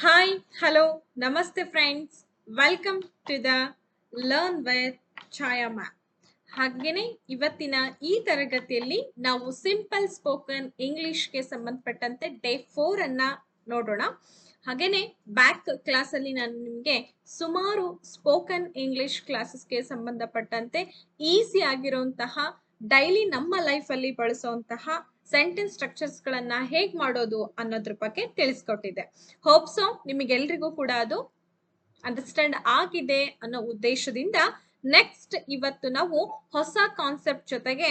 Hi, hello, namaste friends. Welcome to the Learn with Chaya ma'am. ಹಾಗೇನೆ ಇವತ್ತಿನ ಈ ತರಗತಿಯಲ್ಲಿ ನಾವು ಸಿಂಪಲ್ ಸ್ಪೋಕನ್ ಇಂಗ್ಲಿಷ್ಗೆ ಸಂಬಂಧಪಟ್ಟಂತೆ ಡೇ 4 ಅನ್ನ ನೋಡೋಣ. ಹಾಗೇನೆ ಬ್ಯಾಕ್ ಕ್ಲಾಸ್ ಅಲ್ಲಿ ನಾನು ನಿಮಗೆ ಸುಮಾರು ಸ್ಪೋಕನ್ ಇಂಗ್ಲಿಷ್ ಕ್ಲಾಸಸ್ಗೆ ಸಂಬಂಧಪಟ್ಟಂತೆ ಈಸಿ ಆಗಿರುವಂತಹ ಡೈಲಿ ನಮ್ಮ ಲೈಫ್ ಅಲ್ಲಿ ಬಳಸುವಂತಹ ಸೆಂಟೆನ್ಸ್ ಸ್ಟ್ರಕ್ಚರ್ಸ್ ಗಳನ್ನ ಹೇಗ್ ಮಾಡೋದು ಅನ್ನೋದ್ರ ಬಗ್ಗೆ ತಿಳಿಸ್ಕೊಟ್ಟಿದ್ದೆ. ಹೋಪ್ ಸೊ ನಿಮಗೆಲ್ರಿಗೂ ಕೂಡ ಅದು ಅಂಡರ್ಸ್ಟ್ಯಾಂಡ್ ಆಗಿದೆ ಅನ್ನೋ ಉದ್ದೇಶದಿಂದ ನೆಕ್ಸ್ಟ್ ಇವತ್ತು ನಾವು ಹೊಸ ಕಾನ್ಸೆಪ್ಟ್ ಜೊತೆಗೆ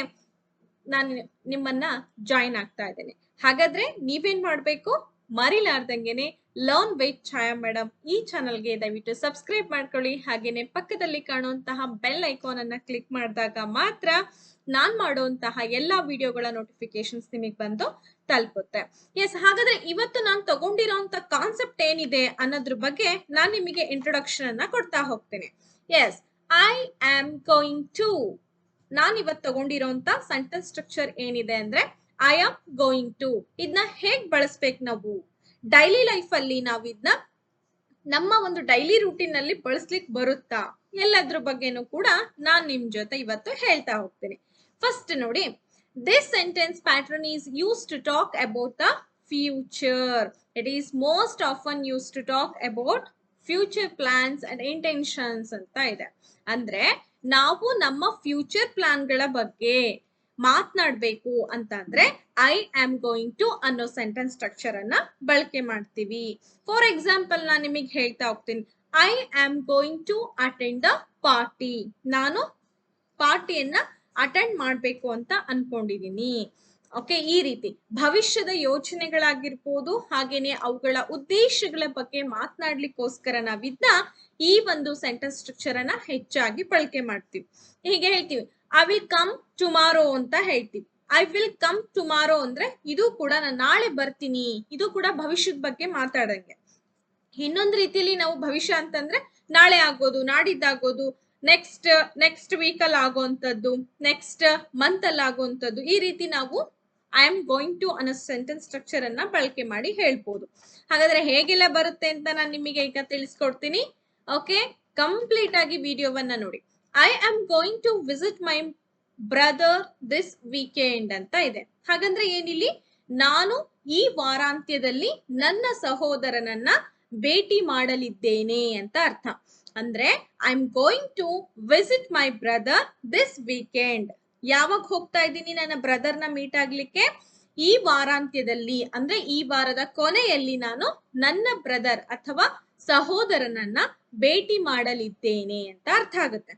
ನಾನು ನಿಮ್ಮನ್ನ ಜಾಯಿನ್ ಆಗ್ತಾ ಇದ್ದೇನೆ. ಹಾಗಾದ್ರೆ ನೀವೇನ್ ಮಾಡ್ಬೇಕು, ಮರಿಲಾರ್ದಂಗೆನೆ ಲರ್ನ್ ವಿತ್ ಛಾಯಾ ಮೇಡಮ್ ಈ ಚಾನಲ್ಗೆ ದಯವಿಟ್ಟು ಸಬ್ಸ್ಕ್ರೈಬ್ ಮಾಡ್ಕೊಳ್ಳಿ. ಹಾಗೇನೆ ಪಕ್ಕದಲ್ಲಿ ಕಾಣುವಂತಹ ಬೆಲ್ ಐಕಾನ್ ಅನ್ನ ಕ್ಲಿಕ್ ಮಾಡಿದಾಗ ಮಾತ್ರ ನಾನ್ ಮಾಡುವಂತಹ ಎಲ್ಲಾ ವಿಡಿಯೋಗಳ ನೋಟಿಫಿಕೇಶನ್ಸ್ ನಿಮಗೆ ಬಂದು ತಲುಪುತ್ತೆ. ಎಸ್, ಹಾಗಾದ್ರೆ ಇವತ್ತು ನಾನು ತಗೊಂಡಿರೋಂತ ಕಾನ್ಸೆಪ್ಟ್ ಏನಿದೆ ಅನ್ನೋದ್ರ ಬಗ್ಗೆ ನಾನು ನಿಮಗೆ ಇಂಟ್ರೊಡಕ್ಷನ್ ಅನ್ನ ಕೊಡ್ತಾ ಹೋಗ್ತೇನೆ. Yes, I am going to. ನಾನು ಇವತ್ತು ತಗೊಂಡಿರೋಂತ ಸೆಂಟೆನ್ಸ್ ಸ್ಟ್ರಕ್ಚರ್ ಏನಿದೆ ಅಂದ್ರೆ ಐ ಆಮ್ ಗೋಯಿಂಗ್ ಟು. ಇದನ್ನ ಹೇಗ್ ಬಳಸ್ಬೇಕು ನಾವು ಡೈಲಿ ಲೈಫ್ ಅಲ್ಲಿ, ನಾವು ಇದನ್ನ ನಮ್ಮ ಒಂದು ಡೈಲಿ ರೂಟೀನ್ ಅಲ್ಲಿ ಬಳಸ್ಲಿಕ್ಕೆ ಬರುತ್ತಾ ಎಲ್ಲದ್ರ ಬಗ್ಗೆನೂ ಕೂಡ ನಾನ್ ನಿಮ್ ಜೊತೆ ಇವತ್ತು ಹೇಳ್ತಾ ಹೋಗ್ತೇನೆ. ಫಸ್ಟ್ ನೋಡಿ, this sentence pattern is used to talk about the future. It is most often used to talk about future plans and intentions ಅಂತ ಇದೆ. ಅಂದ್ರೆ ನಾವು ನಮ್ಮ ಫ್ಯೂಚರ್ ಪ್ಲಾನ್ ಗಳ ಬಗ್ಗೆ ಮಾತನಾಡಬೇಕು ಅಂತ ಅಂದ್ರೆ ಐ ಆಮ್ ಗೋಯಿಂಗ್ ಟು ಅನ್ನೋ ಸೆಂಟೆನ್ಸ್ ಸ್ಟ್ರಕ್ಚರ್ ಅನ್ನ ಬಳಕೆ ಮಾಡ್ತೀವಿ. ಫಾರ್ ಎಕ್ಸಾಂಪಲ್ ನಾನು ನಿಮಗೆ ಹೇಳ್ತಾ ಹೋಗ್ತೀನಿ, I am going to attend the party. ನಾನು ಪಾರ್ಟಿಯನ್ನ ಅಟೆಂಡ್ ಮಾಡ್ಬೇಕು ಅಂತ ಅನ್ಕೊಂಡಿದೀನಿ. ಓಕೆ, ಈ ರೀತಿ ಭವಿಷ್ಯದ ಯೋಚನೆಗಳಾಗಿರ್ಬೋದು, ಹಾಗೇನೆ ಅವುಗಳ ಉದ್ದೇಶಗಳ ಬಗ್ಗೆ ಮಾತನಾಡ್ಲಿಕ್ಕೋಸ್ಕರ ನಾವಿದ್ನ ಈ ಒಂದು ಸೆಂಟೆನ್ಸ್ ಸ್ಟ್ರಕ್ಚರ್ ಅನ್ನ ಹೆಚ್ಚಾಗಿ ಬಳಕೆ ಮಾಡ್ತೀವಿ. ಹೀಗೆ ಹೇಳ್ತೀವಿ, ಐ ವಿಲ್ ಕಮ್ ಟುಮಾರೋ ಅಂತ ಹೇಳ್ತೀವಿ. ಐ ವಿಲ್ ಕಮ್ ಟುಮಾರೋ ಅಂದ್ರೆ ಇದು ಕೂಡ ನಾನು ನಾಳೆ ಬರ್ತೀನಿ, ಇದು ಕೂಡ ಭವಿಷ್ಯದ ಬಗ್ಗೆ ಮಾತಾಡಂಗೆ. ಇನ್ನೊಂದು ರೀತಿಯಲ್ಲಿ ನಾವು ಭವಿಷ್ಯ ಅಂತಂದ್ರೆ ನಾಳೆ ಆಗೋದು, ನಾಡಿದ್ದಾಗೋದು, ನೆಕ್ಸ್ಟ್ ವೀಕ್ ಅಲ್ಲಿ ಆಗುವಂತದ್ದು, ನೆಕ್ಸ್ಟ್ ಮಂತ್ ಅಲ್ಲಿ ಆಗುವಂತದ್ದು, ಈ ರೀತಿ ನಾವು ಐ ಆಮ್ ಗೋಯಿಂಗ್ ಟು ಅನ್ನೋ ಸೆಂಟೆನ್ಸ್ ಸ್ಟ್ರಕ್ಚರ್ ಅನ್ನ ಬಳಕೆ ಮಾಡಿ ಹೇಳ್ಬೋದು. ಹಾಗಾದ್ರೆ ಹೇಗೆಲ್ಲ ಬರುತ್ತೆ ಅಂತ ನಾನು ನಿಮಗೆ ಈಗ ತಿಳಿಸ್ಕೊಡ್ತೀನಿ. ಓಕೆ, ಕಂಪ್ಲೀಟ್ ಆಗಿ ವಿಡಿಯೋವನ್ನ ನೋಡಿ. I am going to visit my brother this weekend ಅಂತ ಇದೆ. ಹಾಗಂದ್ರೆ ಏನಿಲ್ಲಿ, ನಾನು ಈ ವಾರಾಂತ್ಯದಲ್ಲಿ ನನ್ನ ಸಹೋದರನನ್ನ ಭೇಟಿ ಮಾಡಲಿದ್ದೇನೆ ಅಂತ ಅರ್ಥ. ಅಂದ್ರೆ I am going to visit my brother this weekend. ಯಾವಾಗ ಹೋಗ್ತಾ ಇದ್ದೀನಿ ನನ್ನ ಬ್ರದರ್ನ ಮೀಟ್ ಆಗ್ಲಿಕ್ಕೆ? ಈ ವಾರಾಂತ್ಯದಲ್ಲಿ, ಅಂದ್ರೆ ಈ ವಾರದ ಕೊನೆಯಲ್ಲಿ ನಾನು ನನ್ನ ಬ್ರದರ್ ಅಥವಾ ಸಹೋದರನನ್ನ ಭೇಟಿ ಮಾಡಲಿದ್ದೇನೆ ಅಂತ ಅರ್ಥ ಆಗುತ್ತೆ.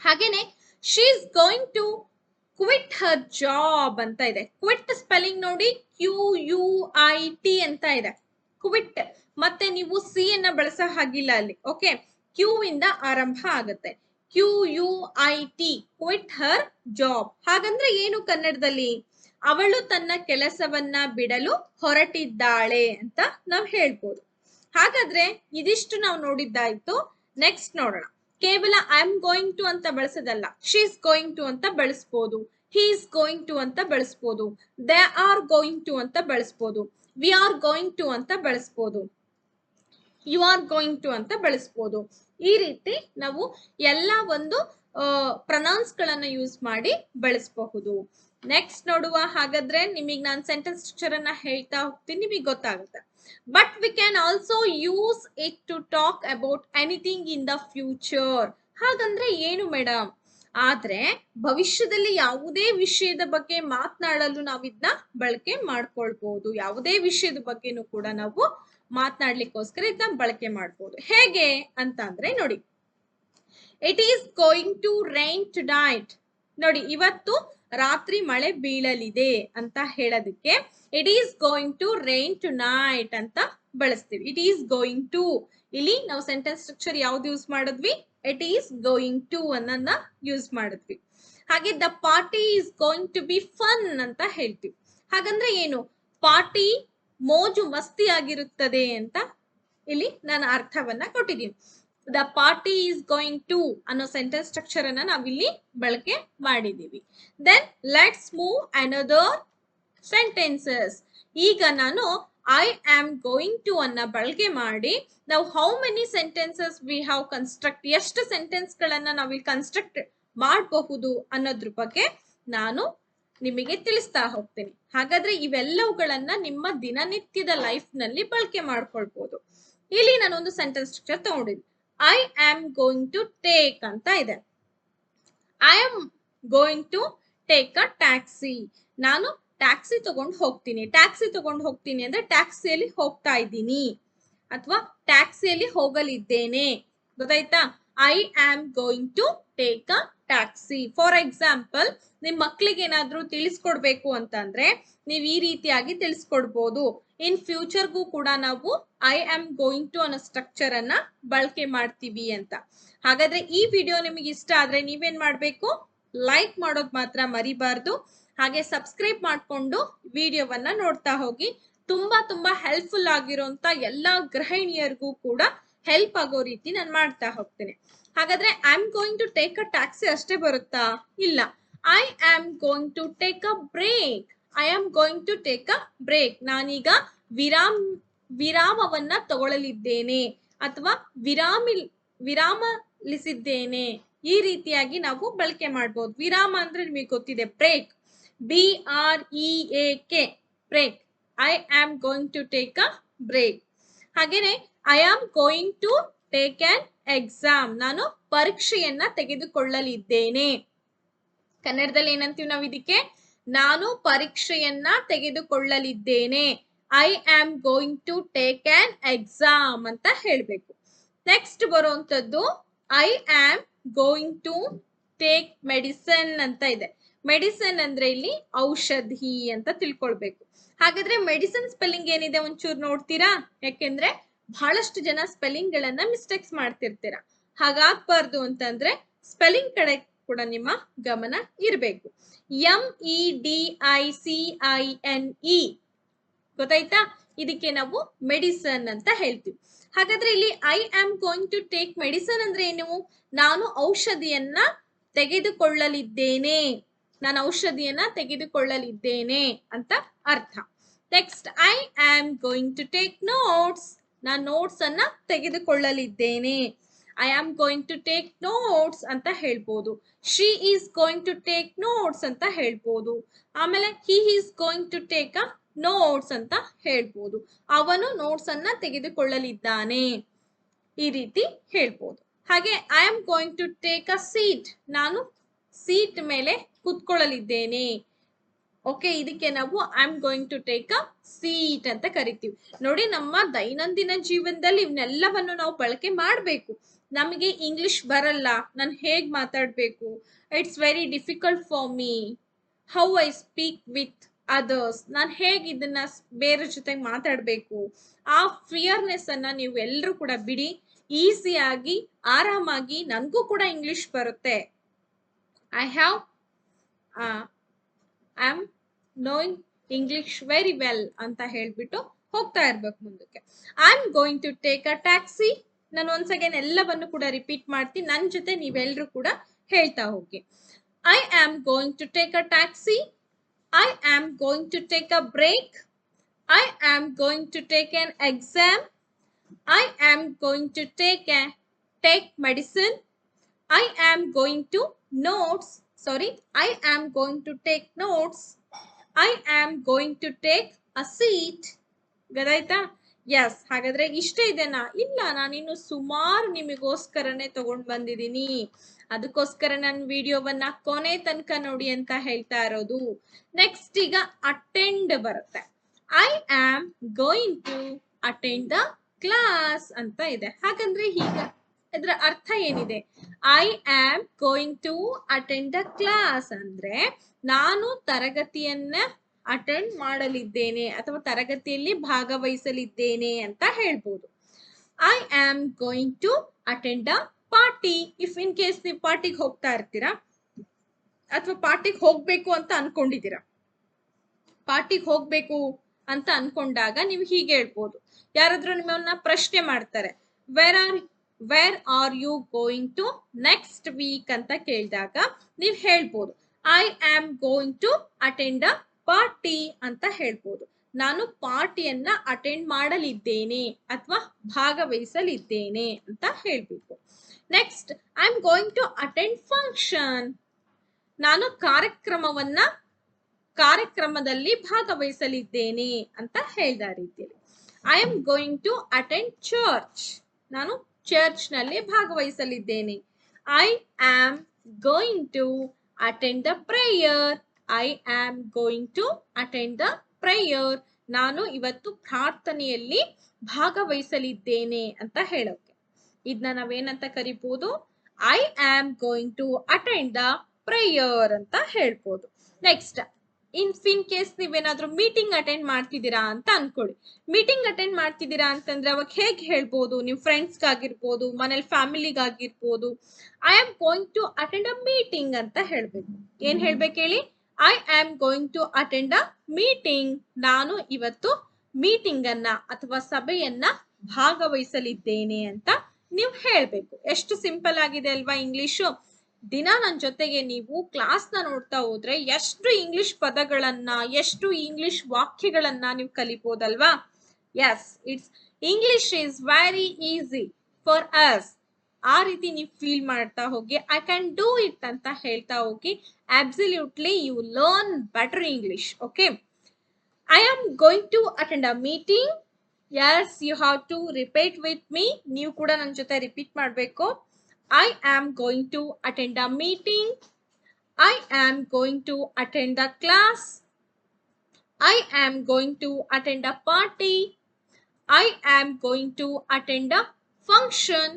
ಹಾಗೇನೆ she is going to quit her job ಅಂತ ಇದೆ. ಕ್ವಿಟ್ ಸ್ಪೆಲ್ಲಿಂಗ್ ನೋಡಿ, QUIT ಅಂತ ಇದೆ. ಕ್ವಿಟ್ ಮತ್ತೆ ನೀವು ಸಿ ಅನ್ನ ಬಳಸೋ ಹಾಗಿಲ್ಲ ಅಲ್ಲಿ. ಓಕೆ, ಕ್ಯೂ ಇಂದ ಆರಂಭ ಆಗುತ್ತೆ. QUIT, quit her job. ಹಾಗಂದ್ರೆ ಏನು ಕನ್ನಡದಲ್ಲಿ? ಅವಳು ತನ್ನ ಕೆಲಸವನ್ನ ಬಿಡಲು ಹೊರಟಿದ್ದಾಳೆ ಅಂತ ನಾವ್ ಹೇಳ್ಬೋದು. ಹಾಗಾದ್ರೆ ಇದಿಷ್ಟು ನಾವು ನೋಡಿದ್ದಾಯ್ತು. ನೆಕ್ಸ್ಟ್ ನೋಡೋಣ. ಕೇವಲ ಐ ಆಮ್ ಗೋಯಿಂಗ್ ಟು ಅಂತ ಬಳಸೋದಲ್ಲ, ಶಿ ಇಸ್ ಗೋಯಿಂಗ್ ಟು ಅಂತ ಬಳಸ್ಬೋದು, ಹಿ ಇಸ್ ಗೋಯಿಂಗ್ ಟು ಅಂತ ಬಳಸ್ಬೋದು, ದೇ ಆರ್ ಗೋಯಿಂಗ್ ಟು ಅಂತ ಬಳಸ್ಬೋದು, ವಿ ಆರ್ ಗೋಯಿಂಗ್ ಟು ಅಂತ ಬಳಸ್ಬೋದು, ಯು ಆರ್ ಗೋಯಿಂಗ್ ಟು ಅಂತ ಬಳಸ್ಬೋದು. ಈ ರೀತಿ ನಾವು ಎಲ್ಲ ಒಂದು ಪ್ರೊನೌನ್ಸ್ ಗಳನ್ನ ಯೂಸ್ ಮಾಡಿ ಬಳಸಬಹುದು. ನೆಕ್ಸ್ಟ್ ನೋಡುವ. ಹಾಗಾದ್ರೆ ನಿಮಗೆ ನಾನು ಸೆಂಟೆನ್ಸ್ ಸ್ಟ್ರಕ್ಚರ್ ಅನ್ನ ಹೇಳ್ತಾ ಹೋಗ್ತೀನಿ, ನಿಮಗೆ ಗೊತ್ತಾಗುತ್ತೆ. But we can also use it to talk about anything in the future. ಹಾಗಂದ್ರೆ ಏನು ಮೇಡಮ್? ಆದ್ರೆ ಭವಿಷ್ಯದಲ್ಲಿ ಯಾವುದೇ ವಿಷಯದ ಬಗ್ಗೆ ಮಾತನಾಡಲು ನಾವಿದ್ನ ಬಳಕೆ ಮಾಡ್ಕೊಳ್ಬಹುದು. ಯಾವುದೇ ವಿಷಯದ ಬಗ್ಗೆನೂ ಕೂಡ ನಾವು ಮಾತನಾಡ್ಲಿಕ್ಕೋಸ್ಕರ ಇದನ್ನ ಬಳಕೆ ಮಾಡ್ಬೋದು. ಹೇಗೆ ಅಂತ ಅಂದ್ರೆ ನೋಡಿ, it is going to rain tonight. ನೋಡಿ, ಇವತ್ತು ರಾತ್ರಿ ಮಳೆ ಬೀಳಲಿದೆ ಅಂತ ಹೇಳೋದಕ್ಕೆ it is going to rain tonight ಅಂತ ಬಳಸ್ತೀವಿ. ಇಟ್ ಈಸ್ ಗೋಯಿಂಗ್ ಟು, ಇಲ್ಲಿ ನಾವು ಸೆಂಟೆನ್ಸ್ ಸ್ಟ್ರಕ್ಚರ್ ಯಾವ್ದು ಯೂಸ್ ಮಾಡಿದ್ವಿ? ಇಟ್ ಈಸ್ ಗೋಯಿಂಗ್ ಟು ಅನ್ನೋದನ್ನ ಯೂಸ್ ಮಾಡಿದ್ವಿ. ಹಾಗೆ the party is going to be fun ಅಂತ ಹೇಳ್ತೀವಿ. ಹಾಗಂದ್ರೆ ಏನು? ಪಾರ್ಟಿ ಮೋಜು ಮಸ್ತಿ ಆಗಿರುತ್ತದೆ ಅಂತ ಇಲ್ಲಿ ನಾನು ಅರ್ಥವನ್ನ ಕೊಟ್ಟಿದ್ದೀನಿ. The party is going to ಅನ್ನೋ ಸೆಂಟೆನ್ಸ್ ಸ್ಟ್ರಕ್ಚರ್ ಅನ್ನ ನಾವಿಲ್ಲಿ ಬಳಕೆ ಮಾಡಿದೀವಿ. Then let's move another sentences. ಈಗ ನಾನು ಐ ಆಮ್ ಗೋಯಿಂಗ್ ಟು ಅನ್ನ ಬಳಕೆ ಮಾಡಿ ನಾವು how many sentences we have construct, ಎಷ್ಟು ಸೆಂಟೆನ್ಸ್ ಗಳನ್ನ ನಾವು ಇಲ್ಲಿ ಕನ್ಸ್ಟ್ರಕ್ಟ್ ಮಾಡಬಹುದು ಅನ್ನೋದ್ರ ಬಗ್ಗೆ ನಾನು ನಿಮಗೆ ತಿಳಿಸ್ತಾ ಹೋಗ್ತೀನಿ. ಹಾಗಾದ್ರೆ ಇವೆಲ್ಲವುಗಳನ್ನ ನಿಮ್ಮ ದಿನನಿತ್ಯದ ಲೈಫ್ ನಲ್ಲಿ ಬಳಕೆ ಮಾಡ್ಕೊಳ್ಬಹುದು. ಇಲ್ಲಿ ನಾನೊಂದು ಸೆಂಟೆನ್ಸ್ ಸ್ಟ್ರಕ್ಚರ್ ತಗೊಂಡಿದ್ದೀನಿ. I am going to take ಅಂತ ಇದೆ. I am going to take a taxi. ನಾನು ಟ್ಯಾಕ್ಸಿ ತಗೊಂಡು ಹೋಗ್ತೀನಿ. ಟ್ಯಾಕ್ಸಿ ತಗೊಂಡು ಹೋಗ್ತೀನಿ ಅಂದ್ರೆ ಟ್ಯಾಕ್ಸಿಯಲ್ಲಿ ಹೋಗ್ತಾ ಇದ್ದೀನಿ ಅಥವಾ ಟ್ಯಾಕ್ಸಿಯಲ್ಲಿ ಹೋಗಲಿದ್ದೇನೆ. ಗೊತ್ತಾಯ್ತಾ? I am going to take a taxi. For example, ನಿಮ್ ಮಕ್ಳಿಗೆ ಏನಾದ್ರೂ ತಿಳಿಸ್ಕೊಡ್ಬೇಕು ಅಂತಂದ್ರೆ ನೀವು ಈ ರೀತಿಯಾಗಿ ತಿಳಿಸ್ಕೊಡ್ಬೋದು. ಇನ್ ಫ್ಯೂಚರ್ಗೂ ಕೂಡ ನಾವು ಐ ಆಮ್ ಗೋಯಿಂಗ್ ಟು ಅನ್ನೋ ಸ್ಟ್ರಕ್ಚರ್ ಅನ್ನ ಬಳಕೆ ಮಾಡ್ತೀವಿ ಅಂತ. ಹಾಗಾದ್ರೆ ಈ ವಿಡಿಯೋ ನಿಮಗೆ ಇಷ್ಟ ಆದ್ರೆ ನೀವೇನ್ ಮಾಡ್ಬೇಕು? ಲೈಕ್ ಮಾಡೋದು ಮಾತ್ರ ಮರಿಬಾರ್ದು. ಹಾಗೆ ಸಬ್ಸ್ಕ್ರೈಬ್ ಮಾಡ್ಕೊಂಡು ವಿಡಿಯೋವನ್ನ ನೋಡ್ತಾ ಹೋಗಿ. ತುಂಬಾ ತುಂಬಾ ಹೆಲ್ಪ್ಫುಲ್ ಆಗಿರುವಂತ ಎಲ್ಲಾ ಗೃಹಿಣಿಯರಿಗೂ ಕೂಡ ಹೆಲ್ಪ್ ಆಗೋ ರೀತಿ ನಾನು ಮಾಡ್ತಾ ಹೋಗ್ತೇನೆ. ಹಾಗಾದ್ರೆ I am going to take a taxi ಅಷ್ಟೇ ಬರುತ್ತಾ? ಇಲ್ಲ. I am going to take a break. I am going to take a break. ನಾನೀಗ ವಿರಾಮವನ್ನ ತಗೊಳ್ಳಲಿದ್ದೇನೆ ಅಥವಾ ವಿರಾಮಲಿಸಿದ್ದೇನೆ. ಈ ರೀತಿಯಾಗಿ ನಾವು ಬಳಕೆ ಮಾಡಬಹುದು. ವಿರಾಮ ಅಂದ್ರೆ ನಿಮಗೆ ಗೊತ್ತಿದೆ, break. BREAK, break. I am going to take a break. ಹಾಗೇನೆ I am going to take an exam. ನಾನು ಪರೀಕ್ಷೆಯನ್ನ ತೆಗೆದುಕೊಳ್ಳಲಿದ್ದೇನೆ. ಕನ್ನಡದಲ್ಲಿ ಏನಂತೀವಿ ನಾವು ಇದಕ್ಕೆ? ನಾನು ಪರೀಕ್ಷೆಯನ್ನ ತೆಗೆದುಕೊಳ್ಳಲಿದ್ದೇನೆ. I am going to take an exam ಅಂತ ಹೇಳ್ಬೇಕು. ನೆಕ್ಸ್ಟ್ ಬರುವಂತದ್ದು I am going to take medicine ಅಂತ ಇದೆ. ಮೆಡಿಸಿನ್ ಅಂದ್ರೆ ಇಲ್ಲಿ ಔಷಧಿ ಅಂತ ತಿಳ್ಕೊಳ್ಬೇಕು. ಹಾಗಾದ್ರೆ ಮೆಡಿಸಿನ್ ಸ್ಪೆಲ್ಲಿಂಗ್ ಏನಿದೆ ಒಂಚೂರು ನೋಡ್ತೀರಾ? ಯಾಕೆಂದ್ರೆ ಬಹಳಷ್ಟು ಜನ ಸ್ಪೆಲ್ಲಿಂಗ್ ಗಳನ್ನ ಮಿಸ್ಟೇಕ್ಸ್ ಮಾಡ್ತಿರ್ತೀರಾ. ಹಾಗಾಗ್ಬಾರ್ದು ಅಂತಂದ್ರೆ ಸ್ಪೆಲ್ಲಿಂಗ್ ಕಡೆ ಕೂಡ ನಿಮ್ಮ ಗಮನ ಇರಬೇಕು. MEDICINE, ಗೊತ್ತಾಯ್ತಾ? ಇದಕ್ಕೆ ನಾವು ಮೆಡಿಸನ್ ಅಂತ ಹೇಳ್ತೀವಿ. ಹಾಗಾದ್ರೆ ಇಲ್ಲಿ I am going to take medicine ಅಂದ್ರೆ ಏನು? ನಾನು ಔಷಧಿಯನ್ನ ತೆಗೆದುಕೊಳ್ಳಲಿದ್ದೇನೆ. ನಾನು ಔಷಧಿಯನ್ನ ತೆಗೆದುಕೊಳ್ಳಲಿದ್ದೇನೆ ಅಂತ ಅರ್ಥ. Next I am going to take notes. ನಾನು ನೋಟ್ಸ್ ಅನ್ನ ತೆಗೆದುಕೊಳ್ಳಲಿದ್ದೇನೆ. I am going to take notes ಅಂತ ಹೇಳ್ಬೋದು. She is going to take notes ಅಂತ ಹೇಳ್ಬೋದು. ಆಮೇಲೆ he is going to take a notes ಅಂತ ಹೇಳ್ಬೋದು. ಅವನು ನೋಟ್ಸ್ ಅನ್ನ ತೆಗೆದುಕೊಳ್ಳಲಿದ್ದಾನೆ. ಈ ರೀತಿ ಹೇಳ್ಬೋದು. ಹಾಗೆ I am going to take a seat. ನಾನು ಸೀಟ್ ಮೇಲೆ ಕುತ್ಕೊಳ್ಳಲಿದ್ದೇನೆ. ಓಕೆ, ಇದಕ್ಕೆ ನಾವು I am going to take a seat ಅಂತ ಕರಿತೀವಿ. ನೋಡಿ, ನಮ್ಮ ದೈನಂದಿನ ಜೀವನದಲ್ಲಿ ಇವನ್ನೆಲ್ಲವನ್ನು ನಾವು ಬಳಕೆ ಮಾಡಬೇಕು. ನಮಗೆ ಇಂಗ್ಲಿಷ್ ಬರಲ್ಲ, ನಾನು ಹೇಗ್ ಮಾತಾಡ್ಬೇಕು? It's very difficult for me. How I speak with others. ನಾನು ಹೇಗೆ ಇದನ್ನ ಬೇರೆ ಜೊತೆಗೆ ಮಾತಾಡ್ಬೇಕು? ಆ ಫಿಯರ್ನೆಸ್ ಅನ್ನ ನೀವು ಎಲ್ಲರೂ ಕೂಡ ಬಿಡಿ. ಈಸಿಯಾಗಿ, ಆರಾಮಾಗಿ, ನನಗೂ ಕೂಡ ಇಂಗ್ಲಿಷ್ ಬರುತ್ತೆ, I am knowing English very well ಅಂತ ಹೇಳ್ಬಿಟ್ಟು ಹೋಗ್ತಾ ಇರ್ಬೇಕು ಮುಂದಕ್ಕೆ. I am going to take a taxi. ನಾನು ಒನ್ಸ್ ಅಗೇನ್ ಎಲ್ಲವನ್ನು ಕೂಡ ರಿಪೀಟ್ ಮಾಡ್ತೀನಿ. ನನ್ನ ಜೊತೆ ನೀವೆಲ್ಲರೂ ಕೂಡ ಹೇಳ್ತಾ ಹೋಗಿ. I am going to take a taxi. I am going to take a break. I am going to take an exam. I am going to take medicine. I am going to I am going to take notes. I am going to take a seat. ಗೊತ್ತಾಯ್ತಾ? S. ಹಾಗಾದ್ರೆ ಇಷ್ಟ ಇದೆನಾ? ಇಲ್ಲ, ನಾನಿನ್ನು ಸುಮಾರು ನಿಮಗೋಸ್ಕರನೇ ತಗೊಂಡ್ ಬಂದಿದ್ದೀನಿ. ಅದಕ್ಕೋಸ್ಕರ ನನ್ನ ವಿಡಿಯೋವನ್ನ ಕೊನೆ ತನಕ ನೋಡಿ ಅಂತ ಹೇಳ್ತಾ ಇರೋದು. ನೆಕ್ಸ್ಟ್ ಈಗ ಅಟೆಂಡ್ ಬರುತ್ತೆ. I am going to attend the class ಅಂತ ಇದೆ. ಹಾಗಂದ್ರೆ ಈಗ ಇದರ ಅರ್ಥ ಏನಿದೆ? I am going to attend the class ಅಂದ್ರೆ ನಾನು ತರಗತಿಯನ್ನ ಅಟೆಂಡ್ ಮಾಡಲಿದ್ದೇನೆ ಅಥವಾ ತರಗತಿಯಲ್ಲಿ ಭಾಗವಹಿಸಲಿದ್ದೇನೆ ಅಂತ ಹೇಳ್ಬೋದು. I am going to attend a party. If in case ನೀವು ಪಾರ್ಟಿಗೆ ಹೋಗ್ತಾ ಇರ್ತೀರಾ ಅಥವಾ ಪಾರ್ಟಿಗೆ ಹೋಗ್ಬೇಕು ಅಂತ ಅನ್ಕೊಂಡಿದ್ದೀರಾ, ಪಾರ್ಟಿಗೆ ಹೋಗ್ಬೇಕು ಅಂತ ಅನ್ಕೊಂಡಾಗ ನೀವು ಹೀಗೆ ಹೇಳ್ಬೋದು. ಯಾರಾದ್ರೂ ನಿಮ್ಮನ್ನ ಪ್ರಶ್ನೆ ಮಾಡ್ತಾರೆ, where are you going to next week ಅಂತ ಕೇಳಿದಾಗ ನೀವು ಹೇಳ್ಬೋದು, I am going to attend a party ಅಂತ ಹೇಳ್ಬೋದು. ನಾನು ಪಾರ್ಟಿಯನ್ನ ಅಟೆಂಡ್ ಮಾಡಲಿದ್ದೇನೆ ಅಥವಾ ಭಾಗವಹಿಸಲಿದ್ದೇನೆ ಅಂತ ಹೇಳ್ಬೇಕು. Next, I am going to attend function. ನಾನು ಕಾರ್ಯಕ್ರಮದಲ್ಲಿ ಭಾಗವಹಿಸಲಿದ್ದೇನೆ ಅಂತ ಹೇಳಿದ ರೀತಿಯಲ್ಲಿ. I am going to attend church. ನಾನು ಚರ್ಚ್ ನಲ್ಲಿ ಭಾಗವಹಿಸಲಿದ್ದೇನೆ. I am going to attend the prayer. I am going to attend the prayer. ನಾನು ಇವತ್ತು ಪ್ರಾರ್ಥನೆಯಲ್ಲಿ ಭಾಗವಹಿಸಲಿದ್ದೇನೆ ಅಂತ ಹೇಳೋಕೆ ಇದನ್ನ ನಾವೇನಂತ ಕರಿಬಹುದು? I am going to attend the prayer ಅಂತ ಹೇಳ್ಬೋದು. ನೆಕ್ಸ್ಟ್, ಇನ್ ಕೇಸ್ ನೀವೇನಾದ್ರೂ ಮೀಟಿಂಗ್ ಅಟೆಂಡ್ ಮಾಡ್ತಿದ್ದೀರಾ ಅಂತ ಅನ್ಕೊಳ್ಳಿ. ಮೀಟಿಂಗ್ ಅಟೆಂಡ್ ಮಾಡ್ತಿದ್ದೀರಾ ಅಂತಂದ್ರೆ ಅವಾಗ ಹೇಗೆ ಹೇಳ್ಬೋದು? ನೀವು ಫ್ರೆಂಡ್ಸ್ಗಾಗಿರ್ಬೋದು, ಮನೇಲಿ ಫ್ಯಾಮಿಲಿಗಾಗಿರ್ಬೋದು. I am going to attend a meeting ಅಂತ ಹೇಳ್ಬೇಕು. ಏನ್ ಹೇಳ್ಬೇಕು ಹೇಳಿ? I am going to attend a meeting. ನಾನು ಇವತ್ತು ಮೀಟಿಂಗ್ ಅನ್ನ ಅಥವಾ ಸಭೆಯನ್ನ ಭಾಗವಹಿಸಲಿದ್ದೇನೆ ಅಂತ ನೀವು ಹೇಳ್ಬೇಕು. ಎಷ್ಟು ಸಿಂಪಲ್ ಆಗಿದೆ ಅಲ್ವಾ ಇಂಗ್ಲಿಷು? ದಿನ ನನ್ನ ಜೊತೆಗೆ ನೀವು ಕ್ಲಾಸ್ನ ನೋಡ್ತಾ ಹೋದ್ರೆ ಎಷ್ಟು ಇಂಗ್ಲಿಷ್ ಪದಗಳನ್ನ, ಎಷ್ಟು ಇಂಗ್ಲಿಷ್ ವಾಕ್ಯಗಳನ್ನ ನೀವು ಕಲಿಬೋದಲ್ವಾ? Yes, English is very easy for us. ಆ ರೀತಿ ನೀವು ಫೀಲ್ ಮಾಡ್ತಾ ಹೋಗಿ ಐ ಕ್ಯಾನ್ ಡೂ ಇಟ್ ಅಂತ ಹೇಳ್ತಾ ಹೋಗಿ absolutely you learn better English. Okay, I am going to attend a meeting. Yes, you have to repeat with me. ನೀವು ಕೂಡ ನನ್ನ ಜೊತೆ ರಿಪೀಟ್ ಮಾಡಬೇಕು. I am going to attend a meeting. I am going to attend the class. I am going to attend a party. I am going to attend a function.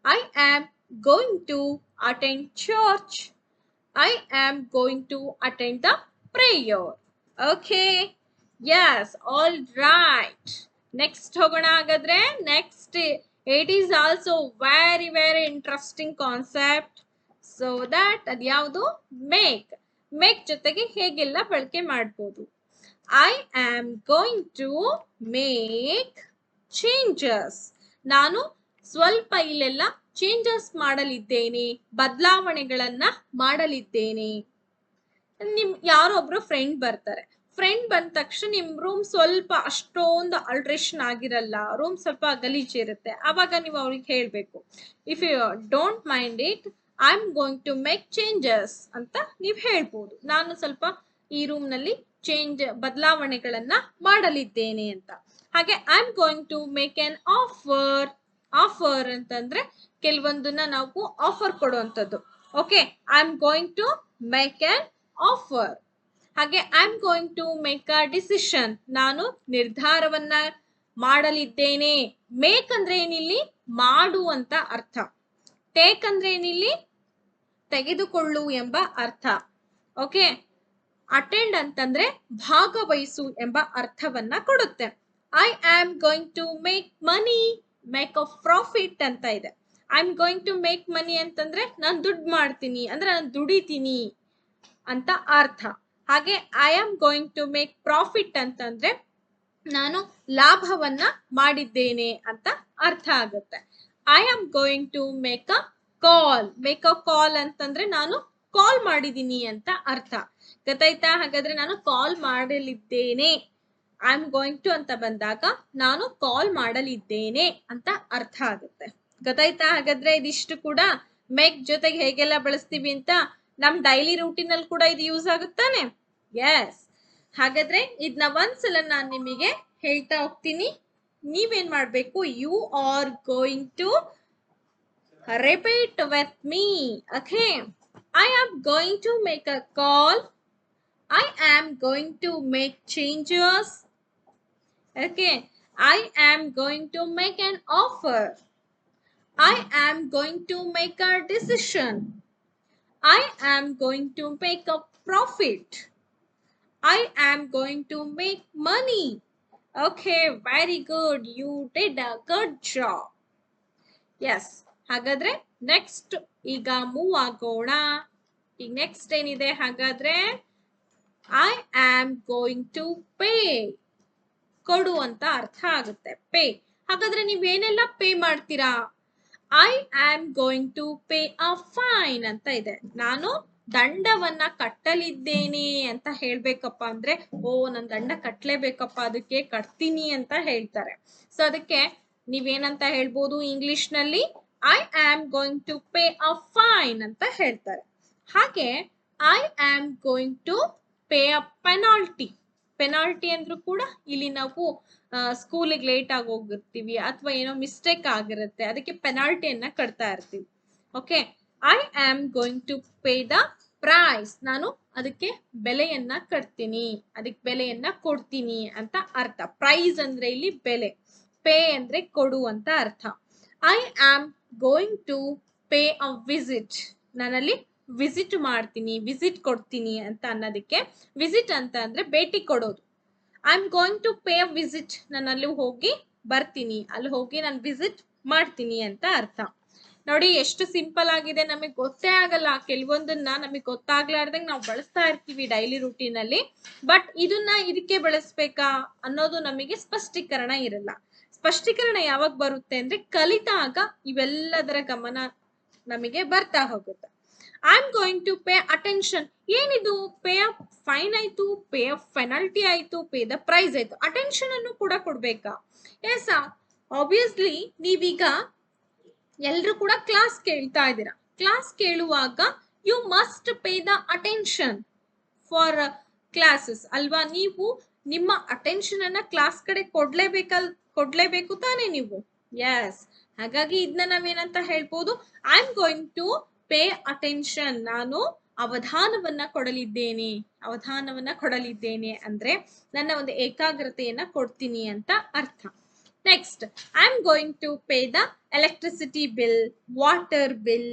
I am going to attend church. I am going to attend the prayer. Okay? Yes, all right. Next ಹೋಗೋಣ ಹಾಗಾದ್ರೆ. Next, it is also very interesting concept. So that ಅದ್ಯಾವುದು? Make ಜೊತೆಗೆ ಹೇಗೆಲ್ಲ ಬಳಕೆ ಮಾಡ್ಬೋದು? I am going to make changes. ನಾನು ಸ್ವಲ್ಪ ಇಲ್ಲೆಲ್ಲ ಚೇಂಜಸ್ ಮಾಡಲಿದ್ದೇನೆ, ಬದಲಾವಣೆಗಳನ್ನ ಮಾಡಲಿದ್ದೇನೆ. ಯಾರೊಬ್ರು ಫ್ರೆಂಡ್ ಬರ್ತಾರೆ. ಫ್ರೆಂಡ್ ಬಂದ ತಕ್ಷಣ ನಿಮ್ ರೂಮ್ ಸ್ವಲ್ಪ ಅಷ್ಟೊಂದು ಅಲ್ಟ್ರೇಷನ್ ಆಗಿರಲ್ಲ, ರೂಮ್ ಸ್ವಲ್ಪ ಗಲೀಜಿರುತ್ತೆ. ಅವಾಗ ನೀವು ಅವ್ರಿಗೆ ಹೇಳ್ಬೇಕು, if you don't mind it, I am going to make changes ಅಂತ ನೀವು ಹೇಳ್ಬೋದು. ನಾನು ಸ್ವಲ್ಪ ಈ ರೂಮ್ ನಲ್ಲಿ ಬದಲಾವಣೆಗಳನ್ನ ಮಾಡಲಿದ್ದೇನೆ ಅಂತ. ಹಾಗೆ I am going to make an offer. Offer ಅಂತಂದ್ರೆ ಕೆಲವೊಂದನ್ನ ನಾವು ಆಫರ್ ಕೊಡುವಂಥದ್ದು. Okay, I am going to make an offer. ಹಾಗೆ I am going to make a decision. ನಾನು ನಿರ್ಧಾರವನ್ನ ಮಾಡಲಿದ್ದೇನೆ. ಮೇಕ್ ಅಂದ್ರೆ ಏನಿಲ್ಲಿ? ಮಾಡು ಅಂತ ಅರ್ಥ. ಟೇಕ್ ಅಂದ್ರೆ ಏನಿಲ್ಲಿ? ತೆಗೆದುಕೊಳ್ಳು ಎಂಬ ಅರ್ಥ. ಓಕೆ, ಅಟೆಂಡ್ ಅಂತಂದ್ರೆ ಭಾಗವಹಿಸು ಎಂಬ ಅರ್ಥವನ್ನ ಕೊಡುತ್ತೆ. I am going to make money. Make a profit ಅಂತ ಇದೆ. I am going to make money ಅಂತಂದ್ರೆ ನಾನು ದುಡ್ಡು ಮಾಡ್ತೀನಿ ಅಂದ್ರೆ ನಾನು ದುಡಿತೀನಿ ಅಂತ ಅರ್ಥ. ಹಾಗೆ I am going to make profit ಅಂತಂದ್ರೆ ನಾನು ಲಾಭವನ್ನ ಮಾಡಿದ್ದೇನೆ ಅಂತ ಅರ್ಥ ಆಗುತ್ತೆ. I am going to make a call. Make a call ಅಂತಂದ್ರೆ ನಾನು ಕಾಲ್ ಮಾಡಿದೀನಿ ಅಂತ ಅರ್ಥ. ಗೊತ್ತಾಯ್ತಾ? ಹಾಗಾದ್ರೆ ನಾನು ಕಾಲ್ ಮಾಡಲಿದ್ದೇನೆ. ಐ ಆಮ್ ಗೋಯಿಂಗ್ ಟು ಅಂತ ಬಂದಾಗ ನಾನು ಕಾಲ್ ಮಾಡಲಿದ್ದೇನೆ ಅಂತ ಅರ್ಥ ಆಗುತ್ತೆ. ಗೊತ್ತಾಯ್ತಾ? ಹಾಗಾದ್ರೆ ಇದಿಷ್ಟು ಕೂಡ ಮೇಕ್ ಜೊತೆಗೆ ಹೇಗೆಲ್ಲ ಬಳಸ್ತೀವಿ ಅಂತ ನಮ್ ಡೈಲಿ ರೂಟೀನ್ ಅಲ್ಲಿ ಕೂಡ ಇದು ಯೂಸ್ ಆಗುತ್ತಾನೆ. ಎಸ್, ಹಾಗಾದ್ರೆ ಇದನ್ನ ಒಂದ್ಸಲ ನಾನು ನಿಮಗೆ ಹೇಳ್ತಾ ಹೋಗ್ತೀನಿ. ನೀವೇನ್ ಮಾಡ್ಬೇಕು? You are going to repeat with me. Okay, I am going to make a call. I am going to make changes. Okay, I am going to make an offer. I am going to make a decision. I am going to make a profit. I am going to make money. Okay, very good. You did a good job. Yes. ಹಾಗಾದ್ರೆ next ಈಗ move ಆಗೋಣ. ಈಗ next ಏನಿದೆ ಹಾಗಾದ್ರೆ? I am going to pay. ಕೊಡು ಅಂತ ಅರ್ಥ ಆಗುತ್ತೆ. ಪೇ. ಹಾಗಾದ್ರೆ ನೀವೇನೆಲ್ಲ ಪೇ ಮಾಡ್ತೀರಾ? I am going to pay a fine ಅಂತ ಇದೆ. ನಾನು ದಂಡವನ್ನ ಕಟ್ಟಲಿದ್ದೇನೆ ಅಂತ ಹೇಳ್ಬೇಕಪ್ಪ ಅಂದ್ರೆ, ಓ ನಾನು ದಂಡ ಕಟ್ಲೇಬೇಕಪ್ಪ, ಅದಕ್ಕೆ ಕಟ್ತೀನಿ ಅಂತ ಹೇಳ್ತಾರೆ. ಸೊ ಅದಕ್ಕೆ ನೀವೇನಂತ ಹೇಳ್ಬೋದು ಇಂಗ್ಲಿಷ್ ನಲ್ಲಿ, I am going to pay a fine ಅಂತ ಹೇಳ್ತಾರೆ. ಹಾಗೆ I am going to pay a penalty. Penalty ಅಂದ್ರೂ ಕೂಡ ಇಲ್ಲಿ ನಾವು ಸ್ಕೂಲಿಗೆ ಲೇಟ್ ಆಗಿ ಹೋಗಿರ್ತೀವಿ ಅಥವಾ ಏನೋ ಮಿಸ್ಟೇಕ್ ಆಗಿರುತ್ತೆ, ಅದಕ್ಕೆ ಪೆನಾಲ್ಟಿಯನ್ನ ಕಟ್ತಾ ಇರ್ತೀವಿ. Okay, I am going to pay the price. ನಾನು ಅದಕ್ಕೆ ಬೆಲೆಯನ್ನ ಕಟ್ತೀನಿ, ಅದಕ್ಕೆ ಬೆಲೆಯನ್ನ ಕೊಡ್ತೀನಿ ಅಂತ ಅರ್ಥ. ಪ್ರೈಸ್ ಅಂದ್ರೆ ಇಲ್ಲಿ ಬೆಲೆ, ಪೇ ಅಂದ್ರೆ ಕೊಡು ಅಂತ ಅರ್ಥ. I am going to pay a visit. ನಾನಲ್ಲಿ ವಿಸಿಟ್ ಮಾಡ್ತೀನಿ, ವಿಸಿಟ್ ಕೊಡ್ತೀನಿ ಅಂತ ಅನ್ನೋದಕ್ಕೆ, ವಿಸಿಟ್ ಅಂತ ಅಂದ್ರೆ ಭೇಟಿ ಕೊಡೋದು. I am going to pay a visit, ನಾನು ಅಲ್ಲಿ ಹೋಗಿ ಬರ್ತೀನಿ, ಅಲ್ಲಿ ಹೋಗಿ ನಾನು ವಿಸಿಟ್ ಮಾಡ್ತೀನಿ ಅಂತ ಅರ್ಥ. ನೋಡಿ ಎಷ್ಟು ಸಿಂಪಲ್ ಆಗಿದೆ, ನಮಗೆ ಗೊತ್ತೇ ಆಗಲ್ಲ ಕೆಲವೊಂದನ್ನ, ನಮಗೆ ಗೊತ್ತಾಗ್ಲಾರ್ದಂಗೆ ನಾವು ಬಳಸ್ತಾ ಇರ್ತೀವಿ ಡೈಲಿ ರೂಟೀನ್ ಅಲ್ಲಿ. ಬಟ್ ಇದನ್ನ ಇದಕ್ಕೆ ಬಳಸ್ಬೇಕಾ ಅನ್ನೋದು ನಮಗೆ ಸ್ಪಷ್ಟೀಕರಣ ಇರಲ್ಲ. ಸ್ಪಷ್ಟೀಕರಣ ಯಾವಾಗ ಬರುತ್ತೆ ಅಂದ್ರೆ ಕಲಿತಾಗ ಇವೆಲ್ಲದರ ಗಮನ ನಮಗೆ ಬರ್ತಾ ಹೋಗುತ್ತೆ. I am going to pay attention. ಏನಿದು, ಪೇ ಆಫ್ ಫೈನ್ ಆಯ್ತು, ಪೇ ಆಫ್ ಪೆನಾಲ್ಟಿ ಆಯ್ತು, ಪೇ ದ ಪ್ರೈಸ್ ಆಯ್ತು, ಅಟೆನ್ಷನ್ ಅನ್ನು ಕೂಡ ಕೊಡ್ಬೇಕಾ? ಎಸ್, ಆಬ್ವಿಯಸ್ಲಿ ನೀವೀಗ ಎಲ್ರು ಕೂಡ ಕ್ಲಾಸ್ ಕೇಳ್ತಾ ಇದ್ದೀರಾ. ಕ್ಲಾಸ್ ಕೇಳುವಾಗ you must pay the attention for classes ಅಲ್ವಾ? ನೀವು ನಿಮ್ಮ ಅಟೆನ್ಷನ್ ಅನ್ನ ಕ್ಲಾಸ್ ಕಡೆ ಕೊಡ್ಲೇಬೇಕು ತಾನೇ ನೀವು. ಎಸ್, ಹಾಗಾಗಿ ಇದನ್ನ ನಾವೇನಂತ ಹೇಳ್ಬೋದು, I am going to pay attention. ನಾನು ಅವಧಾನವನ್ನ ಕೊಡಲಿದ್ದೇನೆ. ಅವಧಾನವನ್ನ ಕೊಡಲಿದ್ದೇನೆ ಅಂದ್ರೆ ನನ್ನ ಒಂದು ಏಕಾಗ್ರತೆಯನ್ನ ಕೊಡ್ತೀನಿ ಅಂತ ಅರ್ಥ. Next, I am going to pay the electricity bill, water bill.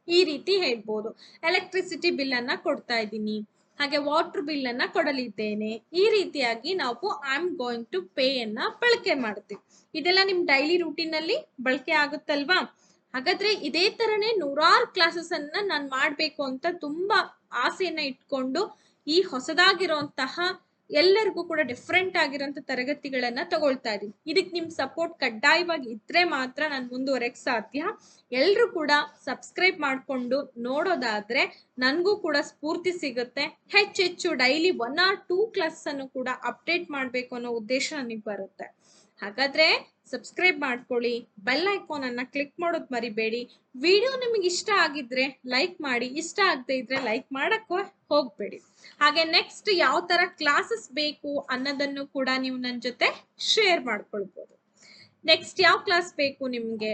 ಈ ರೀತಿ ಹೇಳ್ಬೋದು. ಎಲೆಕ್ಟ್ರಿಸಿಟಿ ಬಿಲ್ ಅನ್ನ ಕೊಡ್ತಾ ಇದ್ದೀನಿ, ಹಾಗೆ ವಾಟರ್ ಬಿಲ್ ಅನ್ನ ಕೊಡಲಿದ್ದೇನೆ. ಈ ರೀತಿಯಾಗಿ ನಾವು I am going to pay ಅನ್ನ ಬಳಕೆ ಮಾಡ್ತೀವಿ. ಇದೆಲ್ಲ ನಿಮ್ ಡೈಲಿ ರೂಟೀನ್ ಅಲ್ಲಿ ಬಳಕೆ ಆಗುತ್ತಲ್ವಾ? ಹಾಗಾದ್ರೆ ಇದೇ ತರನೇ ನೂರಾರು ಕ್ಲಾಸಸ್ ಅನ್ನ ನಾನು ಮಾಡ್ಬೇಕು ಅಂತ ತುಂಬಾ ಆಸೆಯನ್ನ ಇಟ್ಕೊಂಡು ಈ ಹೊಸದಾಗಿರುವಂತಹ ಎಲ್ಲರಿಗೂ ಕೂಡ ಡಿಫ್ರೆಂಟ್ ಆಗಿರೋಂಥ ತರಗತಿಗಳನ್ನ ತಗೊಳ್ತಾ ಇದೀನಿ. ಇದಕ್ಕೆ ನಿಮ್ ಸಪೋರ್ಟ್ ಕಡ್ಡಾಯವಾಗಿ ಇದ್ರೆ ಮಾತ್ರ ನಾನು ಮುಂದುವರೆಕ್ ಸಾಧ್ಯ. ಎಲ್ರು ಕೂಡ ಸಬ್ಸ್ಕ್ರೈಬ್ ಮಾಡ್ಕೊಂಡು ನೋಡೋದಾದ್ರೆ ನನ್ಗೂ ಕೂಡ ಸ್ಫೂರ್ತಿ ಸಿಗುತ್ತೆ. ಹೆಚ್ಚೆಚ್ಚು ಡೈಲಿ 1 or 2 ಕ್ಲಾಸ್ ಅನ್ನು ಕೂಡ ಅಪ್ಡೇಟ್ ಮಾಡ್ಬೇಕು ಅನ್ನೋ ಉದ್ದೇಶ ನನಗೆ ಬರುತ್ತೆ. ಹಾಗಾದ್ರೆ ಸಬ್ಸ್ಕ್ರೈಬ್ ಮಾಡ್ಕೊಳ್ಳಿ, ಬೆಲ್ ಐಕಾನ್ ಅನ್ನ ಕ್ಲಿಕ್ ಮಾಡೋದ್ ಮರಿಬೇಡಿ. ವಿಡಿಯೋ ನಿಮಗೆ ಇಷ್ಟ ಆಗಿದ್ರೆ ಲೈಕ್ ಮಾಡಿ, ಇಷ್ಟ ಆಗದೆ ಇದ್ರೆ ಲೈಕ್ ಮಾಡಕ್ಕೆ ಹೋಗ್ಬೇಡಿ. ಹಾಗೆ ನೆಕ್ಸ್ಟ್ ಯಾವ ತರ ಕ್ಲಾಸಸ್ ಬೇಕು ಅನ್ನೋದನ್ನು ಕೂಡ ನೀವು ನನ್ನ ಜೊತೆ ಶೇರ್ ಮಾಡ್ಕೊಳ್ಬಹುದು. ನೆಕ್ಸ್ಟ್ ಯಾವ ಕ್ಲಾಸ್ ಬೇಕು ನಿಮ್ಗೆ?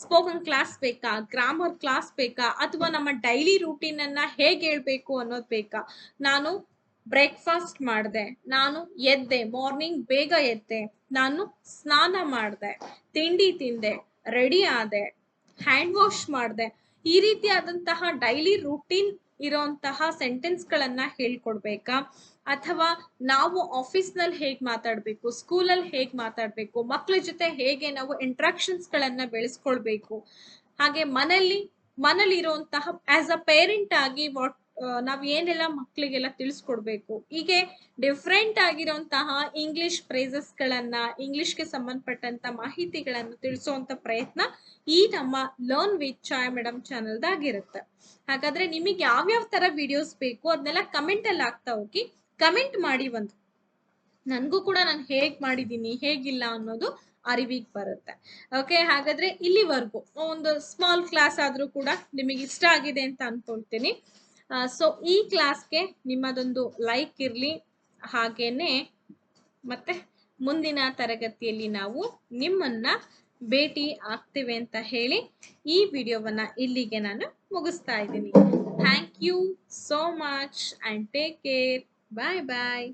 ಸ್ಪೋಕನ್ ಕ್ಲಾಸ್ ಬೇಕಾ, ಗ್ರಾಮರ್ ಕ್ಲಾಸ್ ಬೇಕಾ, ಅಥವಾ ನಮ್ಮ ಡೈಲಿ ರೂಟೀನ್ ಅನ್ನ ಹೇಗೆ ಹೇಳ್ಬೇಕು ಅನ್ನೋದು ಬೇಕಾ? ನಾನು ಬ್ರೇಕ್ಫಾಸ್ಟ್ ಮಾಡಿದೆ, ನಾನು ಎದ್ದೆ, ಮಾರ್ನಿಂಗ್ ಬೇಗ ಎದ್ದೆ, ನಾನು ಸ್ನಾನ ಮಾಡಿದೆ, ತಿಂಡಿ ತಿಂದೆ, ರೆಡಿ ಆದೆ, ಹ್ಯಾಂಡ್ ವಾಶ್ ಮಾಡಿದೆ, ಈ ರೀತಿಯಾದಂತಹ ಡೈಲಿ ರೂಟೀನ್ ಇರೋಂತಹ ಸೆಂಟೆನ್ಸ್ ಗಳನ್ನ ಹೇಳ್ಕೊಡ್ಬೇಕಾ? ಅಥವಾ ನಾವು ಆಫೀಸ್ ನಲ್ಲಿ ಹೇಗ್ ಮಾತಾಡ್ಬೇಕು, ಸ್ಕೂಲಲ್ಲಿ ಹೇಗ್ ಮಾತಾಡ್ಬೇಕು, ಮಕ್ಕಳ ಜೊತೆ ಹೇಗೆ ನಾವು ಇಂಟ್ರಾಕ್ಷನ್ಸ್ ಗಳನ್ನ ಬೆಳೆಸ್ಕೊಳ್ಬೇಕು, ಹಾಗೆ ಮನೇಲಿ ಇರುವಂತಹ ಆಸ್ ಅ ಪೇರೆಂಟ್ ಆಗಿ ನಾವ್ ಏನೆಲ್ಲ ಮಕ್ಕಳಿಗೆಲ್ಲ ತಿಳಿಸ್ಕೊಡ್ಬೇಕು, ಹೀಗೆ ಡಿಫ್ರೆಂಟ್ ಆಗಿರುವಂತಹ ಇಂಗ್ಲಿಷ್ ಫ್ರೇಸಸ್ ಗಳನ್ನ, ಇಂಗ್ಲಿಷ್ಗೆ ಸಂಬಂಧಪಟ್ಟಂತ ಮಾಹಿತಿಗಳನ್ನು ತಿಳಿಸುವಂತ ಪ್ರಯತ್ನ ಈ ನಮ್ಮ ಲರ್ನ್ ವಿತ್ ಛಾಯಾ ಮೇಡಮ್ ಚಾನಲ್ದಾಗಿರುತ್ತೆ. ಹಾಗಾದ್ರೆ ನಿಮಗೆ ಯಾವ್ಯಾವ ತರ ವಿಡಿಯೋಸ್ ಬೇಕು ಅದನ್ನೆಲ್ಲ ಕಮೆಂಟ್ ಅಲ್ಲಿ ಆಗ್ತಾ ಹೋಗಿ, ಕಮೆಂಟ್ ಮಾಡಿ. ನನ್ಗೂ ಕೂಡ ನಾನು ಹೇಗ್ ಮಾಡಿದೀನಿ ಹೇಗಿಲ್ಲ ಅನ್ನೋದು ಅರಿವಿಗೆ ಬರುತ್ತೆ. ಓಕೆ, ಹಾಗಾದ್ರೆ ಇಲ್ಲಿವರೆಗೂ ಒಂದು ಸ್ಮಾಲ್ ಕ್ಲಾಸ್ ಆದ್ರೂ ಕೂಡ ನಿಮಗೆ ಇಷ್ಟ ಆಗಿದೆ ಅಂತ ಅನ್ಕೊಳ್ತೀನಿ. ಸೊ ಈ ಕ್ಲಾಸ್ಗೆ ನಿಮ್ಮದೊಂದು ಲೈಕ್ ಇರ್ಲಿ. ಹಾಗೇನೆ ಮತ್ತೆ ಮುಂದಿನ ತರಗತಿಯಲ್ಲಿ ನಾವು ನಿಮ್ಮನ್ನ ಭೇಟಿ ಆಗ್ತೇವೆ ಅಂತ ಹೇಳಿ ಈ ವಿಡಿಯೋವನ್ನ ಇಲ್ಲಿಗೆ ನಾನು ಮುಗಿಸ್ತಾ ಇದ್ದೀನಿ. Thank you so much and take care. Bye bye.